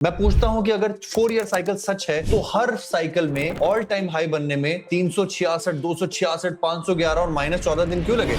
मैं पूछता हूं कि अगर 4 ईयर साइकिल सच है तो हर साइकिल में ऑल टाइम हाई बनने में 366, 266, 511 और -14 दिन क्यों लगे?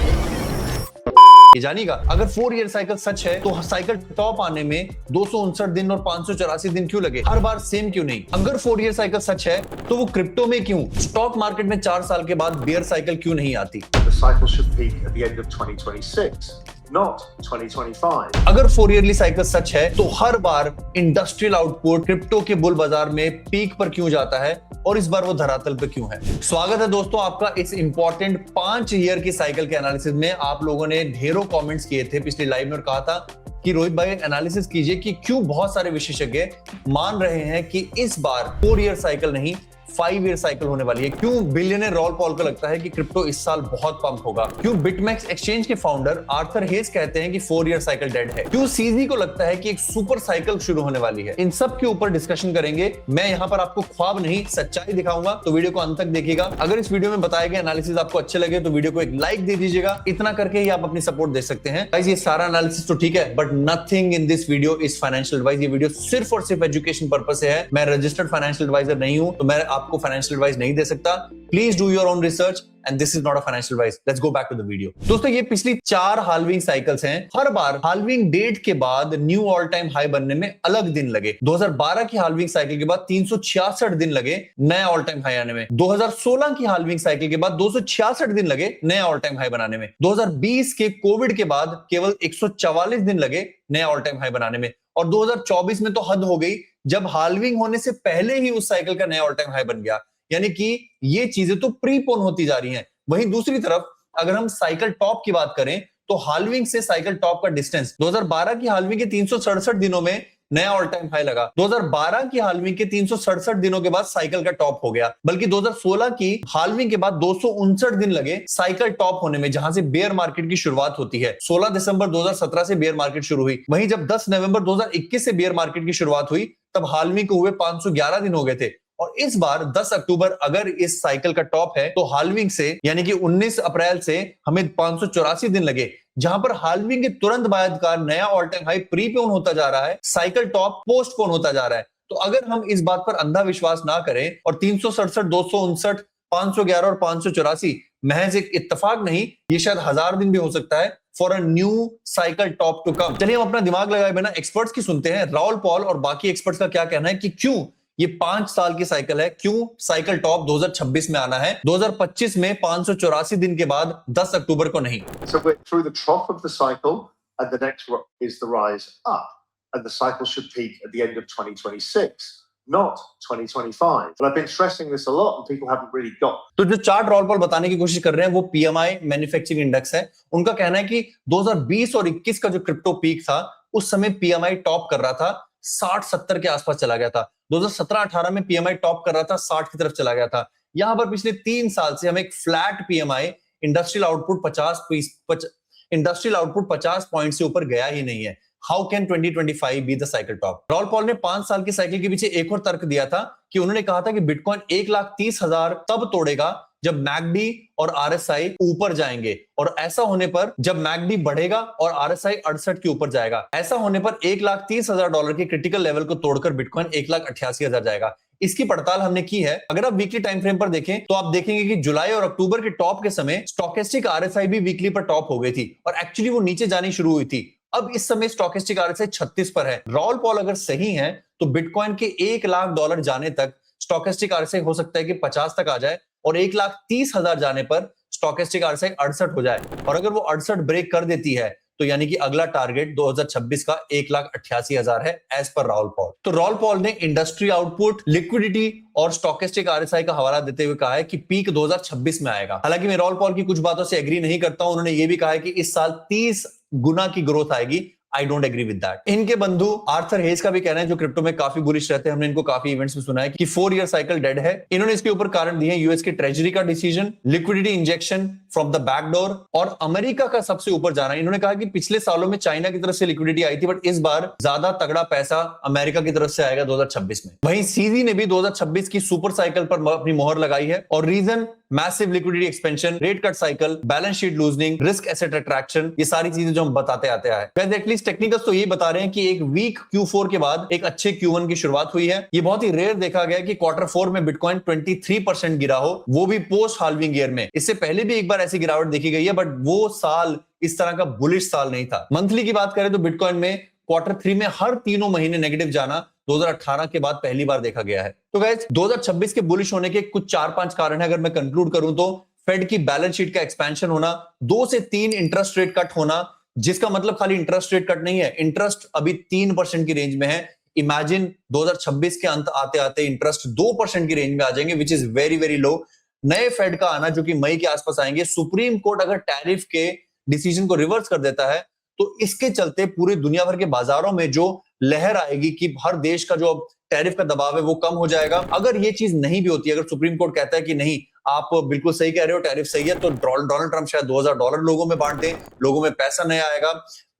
ये जानिएगा, अगर 4 ईयर साइकिल सच है तो साइकिल टॉप आने में 259 दिन और 584 दिन क्यों लगे? हर बार सेम क्यों नहीं? अगर 4 ईयर साइकिल सच है तो वो क्रिप्टो में क्यों? स्टॉक मार्केट में 4 साल के बाद बेयर साइकिल क्यों नहीं आती? The cycle should peak at the end of 2026, not 2025. अगर 4 ईयरली साइकिल सच है तो हर बार इंडस्ट्रियल आउटपुट क्रिप्टो के बुल बाजार में पीक पर क्यों जाता है और इस बार वो धरातल पे क्यों है? स्वागत है दोस्तों आपका इस इंपॉर्टेंट 5 ईयर की साइकिल के एनालिसिस में। आप लोगों ने ढेरों कमेंट्स किए थे पिछली लाइव में और कहा था कि रोहित भाई एनालिसिस कीजिए कि क्यों बहुत सारे विशेषज्ञ मान रहे हैं कि इस बार 4 ईयर साइकिल नहीं 5 ईयर साइकिल होने वाली है। क्यों बिलियनर रॉल पॉल को लगता है कि क्रिप्टो इस साल बहुत पंप होगा? क्यों बिटमैक्स एक्सचेंज के फाउंडर आर्थर हेज कहते हैं कि 4 ईयर साइकिल डेड है? क्यों सीजी को लगता है कि एक सुपर साइकिल शुरू होने वाली है? इन सब के ऊपर डिस्कशन करेंगे। मैं यहाँ पर आपको ख्वाब नहीं सच्चाई दिखाऊंगा, तो वीडियो को अंत तक देखिएगा। अगर इस वीडियो में बताए गए एनालिसिस आपको अच्छे लगे तो वीडियो को एक लाइक दे दीजिएगा। इतना करके ही आप अपनी सपोर्ट दे सकते हैं। गाइस ये सारा एनालिसिस तो ठीक है, but nothing in this video is financial advice. ये वीडियो सिर्फ और सिर्फ एजुकेशन पर्पस से है। मैं रजिस्टर्ड फाइनेंशियल एडवाइजर नहीं हूं, तो मैं आपको फाइनेंशियल एडवाइस नहीं दे सकता। Please do your own research and this is not a financial advice. Let's go back to the video. दोस्तों ये पिछली 4 हाल्विंग साइकिल्स हैं। हर बार हाल्विंग डेट के बाद न्यू ऑल टाइम हाई बनने में अलग दिन लगे। 2012 की हाल्विंग साइकिल के बाद 366 दिन लगे नया ऑल टाइम हाई आने में। 2016 की हाल्विंग साइकिल के बाद 266 दिन लगे नया ऑल टाइम हाई बनाने में। 2020 के कोविड के बाद केवल 144 दिन लगे नया ऑल टाइम हाई बनाने में। और 2024 में तो हद हो गई जब हाल्विंग होने से पहले ही उस साइकिल का नया ऑल टाइम हाई बन गया। यानी कि ये चीजें तो प्रीपोन होती जा रही हैं। वहीं दूसरी तरफ अगर हम साइकिल टॉप की बात करें तो हाल्विंग से साइकिल टॉप का डिस्टेंस 2012 की हाल्विंग के 367 दिनों में नया ऑल टाइम हाई लगा। 2012 की हाल्विंग के 367 दिनों के बाद साइकिल का टॉप हो गया। बल्कि 2016 की हाल्विंग के बाद 259 दिन लगे साइकिल टॉप होने में, जहां से बेयर मार्केट की शुरुआत होती है। 16 दिसंबर 2017 से बेयर मार्केट शुरू हुई। वहीं जब 10 नवंबर 2021 से बेयर मार्केट की शुरुआत हुई तब हाल्विंग को हुए 511 दिन हो गए थे। और इस बार 10 अक्टूबर अगर इस साइकिल का टॉप है तो हाल्विंग से यानी कि 19 अप्रैल से हमें 584 दिन लगे, जहां पर हाल्विंग के तुरंत बाद का नया ऑल टाइम हाई प्रीपोन होता जा रहा है, साइकिल टॉप पोस्टपोन होता जा रहा है। तो अगर हम इस बात पर अंधा विश्वास ना करें और 367, 259, 511 और 584 महज एक इत्तेफाक नहीं, ये शायद 1000 दिन भी हो सकता है for a new cycle top to come. चलिए हम अपना दिमाग लगाए बिना एक्सपर्ट्स की सुनते हैं। राहुल पॉल और बाकी एक्सपर्ट्स का क्या कहना है कि क्यों ये 5 साल की साइकिल है, क्यों साइकिल टॉप 2026 में आना है, 2025 में 584 दिन के बाद 10 अक्टूबर को नहीं। So we're through the trough of the cycle, and the next is the rise up, and the cycle should peak at the end of 2026, not 2025. But I've been stressing this a lot, and people haven't really got. तो जो chart roll Paul बताने की कोशिश कर रहे हैं वो PMI manufacturing index है। उनका कहना है कि 2020 और 21 का जो क्रिप्टो पीक था उस समय पीएमआई टॉप कर रहा था, 60-70 के आसपास चला गया था। 2017-18 में पीएमआई टॉप कर रहा था, 60 की तरफ चला गया था। यहां पर पिछले 3 साल से हमें एक flat PMI industrial output 50 point से ऊपर गया ही नहीं है। How can 2025 be the cycle top? Raoul Pal ने 5 साल की साइकिल के पीछे एक और तर्क दिया था कि उन्होंने कहा था कि बिटकॉइन 1,30,000 तब तोड़ेगा जब मैकडी और आरएसआई ऊपर जाएंगे, और ऐसा होने पर जब मैकडी बढ़ेगा और आरएसआई 68 के ऊपर जाएगा, ऐसा होने पर $1,30,000 के क्रिटिकल लेवल को तोड़कर बिटकॉइन 1,88,000 जाएगा। इसकी पड़ताल हमने की है। अगर आप वीकली टाइम फ्रेम पर देखें तो आप देखेंगे कि जुलाई और अक्टूबर के टॉप के समय स्टोकेस्टिक आरएसआई भी वीकली पर टॉप हो गई थी और एक्चुअली वो नीचे जानी शुरू हुई थी। अब इस समय स्टोकेस्टिक आरएसआई 36 पर है। रॉल पॉल अगर सही है तो बिटकॉइन के $1,00,000 जाने तक स्टोकेस्टिक आरएसआई हो सकता है कि 50 तक आ जाए और 1,30,000 जाने पर स्टोकेस्टिक आरएसआई 68 हो जाए। और अगर वो 68 ब्रेक कर देती है तो यानी कि अगला टारगेट 2026 का 1,88,000 है एज पर राहुल पॉल। तो राहुल पॉल ने इंडस्ट्री आउटपुट, लिक्विडिटी और स्टोकेस्टिक आरएसआई का हवाला देते हुए कहा है कि पीक 2026 में आएगा। हालांकि मैं राहुल पॉल की कुछ बातों से एग्री नहीं करता हूं। उन्होंने ये भी कहा है कि इस साल 30 गुना की ग्रोथ आएगी। I don't agree with that. इनके बंधु आर्थर हेज का भी कहना है, जो क्रिप्टो में काफी बुलिश रहते हैं, हमने इनको काफी इवेंट्स में सुना है कि 4 ईयर साइकिल डेड है। इन्होंने इसके ऊपर कारण दिए हैं यूएस के ट्रेजरी का decision, liquidity injection, from the back door और अमेरिका का सबसे ऊपर जाना। इन्होंने कहा कि पिछले सालों में चाइना की तरफ से लिक्विडिटी आई थी, बट इस बार ज्यादा तगड़ा पैसा अमेरिका की तरफ से आएगा 2026 में। वहीं सीजी ने भी 2026 की सुपर साइकिल पर अपनी मोहर लगाई है और reason massive liquidity expansion, rate cut cycle, balance sheet loosening, risk asset attraction, ये सारी चीजें जो हम बताते आते आए। गाइस एटलीस्ट टेक्निकल्स तो ये बता रहे हैं कि एक वीक Q4 के बाद एक अच्छे Q1 की शुरुआत हुई है। ये बहुत ही रेयर देखा गया कि क्वार्टर 4 में बिटकॉइन 23% गिरा हो, वो भी पोस्ट हाल्विंग ईयर में। इससे पहले भी एक बार ऐसी गिरावट देखी गई है, बट वो साल इस तरह का बुलिश साल नहीं था। मंथली की बात करें तो बिटकॉइन में क्वार्टर 3 में हर तीनों महीने नेगेटिव जाना 2018 के बाद पहली बार देखा गया है। तो गाइस 2026 के बुलिश होने के कुछ 4-5 कारण है। अगर मैं कंक्लूड करूं तो फेड की बैलेंस शीट का एक्सपेंशन होना, 2 से 3 इंटरेस्ट रेट कट होना, जिसका मतलब खाली इंटरेस्ट रेट कट नहीं है, इंटरेस्ट अभी 3% की रेंज में है। इमेजिन 2026 के अंत आते आते इंटरेस्ट 2% की रेंज में आ जाएंगे, which is very very low. नए फेड का आना जो कि मई के आसपास आएंगे। सुप्रीम कोर्ट अगर टैरिफ के डिसीजन को रिवर्स कर देता है तो इसके चलते पूरी दुनिया भर के बाजारों में जो लहर आएगी कि हर देश का जो टैरिफ का दबाव है वो कम हो जाएगा। अगर ये चीज नहीं भी होती, अगर सुप्रीम कोर्ट कहता है कि नहीं आप बिल्कुल सही कह रहे हो, टैरिफ सही है, तो डोनाल्ड ट्रंप शायद $2000 लोगों में बांट दें, लोगों में पैसा नहीं आएगा।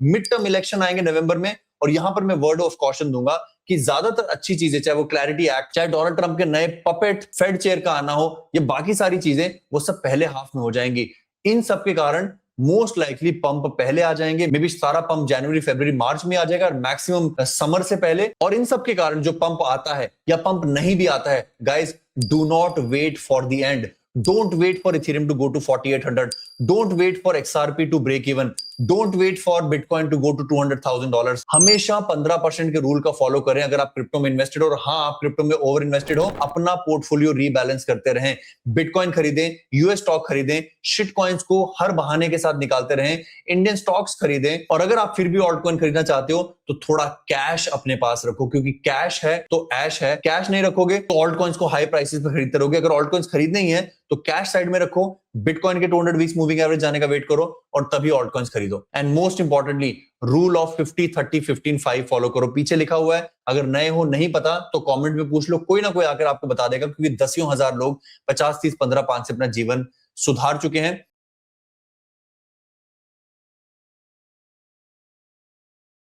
मिड टर्म इलेक्शन आएंगे नवंबर में, और यहां पर मैं वर्ड ऑफ कॉशन दूंगा कि ज्यादातर अच्छी चीजें, चाहे वो क्लैरिटी एक्ट, चाहे डोनाल्ड ट्रंप के नए पपेट फेड चेयर का आना हो, ये बाकी सारी चीजें वो सब पहले हाफ में हो जाएंगी। इन सब के कारण मोस्ट लाइकली पंप पहले आ जाएंगे। मे बी सारा पंप जनवरी, फरवरी, मार्च में आ जाएगा, मैक्सिमम समर से पहले। और इन सब के कारण जो पंप आता है या पंप नहीं भी आता है, guys do not wait for the end. Don't wait for Ethereum to go to 4800. Don't wait for XRP to break even. Don't wait for Bitcoin to go to $200,000. हमेशा 15% के रूल का फॉलो करें अगर आप क्रिप्टो में invested हो, और हाँ आप क्रिप्टो में ओवर इन्वेस्टेड हो, अपना पोर्टफोलियो रीबैलेंस करते रहें। बिटकॉइन खरीदें, यूएस स्टॉक खरीदें, शिट कॉइन्स को हर बहाने के साथ निकालते रहें, इंडियन स्टॉक्स खरीदें, और अगर आप फिर भी ऑल्ट कॉइन खरीदना चाहते हो तो थोड़ा कैश अपने पास रखो, क्योंकि कैश है तो ऐश है। कैश नहीं रखोगे तो ऑल्ट कॉइन्स को हाई प्राइसेस पे खरीदते रहोगे। अगर ऑल्ट कॉइन्स खरीदने ही है तो कैश साइड में रखो, बिटकॉइन के 200 वीक्स मूविंग एवरेज जाने का वेट करो और तभी ऑल्ट कॉइन्स खरीदो। And most importantly rule of 50-30-15-5 follow करो। पीछे लिखा हुआ है, अगर नए हो नहीं पता तो कमेंट में पूछ लो, कोई ना कोई आकर आपको बता देगा, क्योंकि दसियों हजार लोग 50-30-15-5 से अपना जीवन सुधार चुके हैं।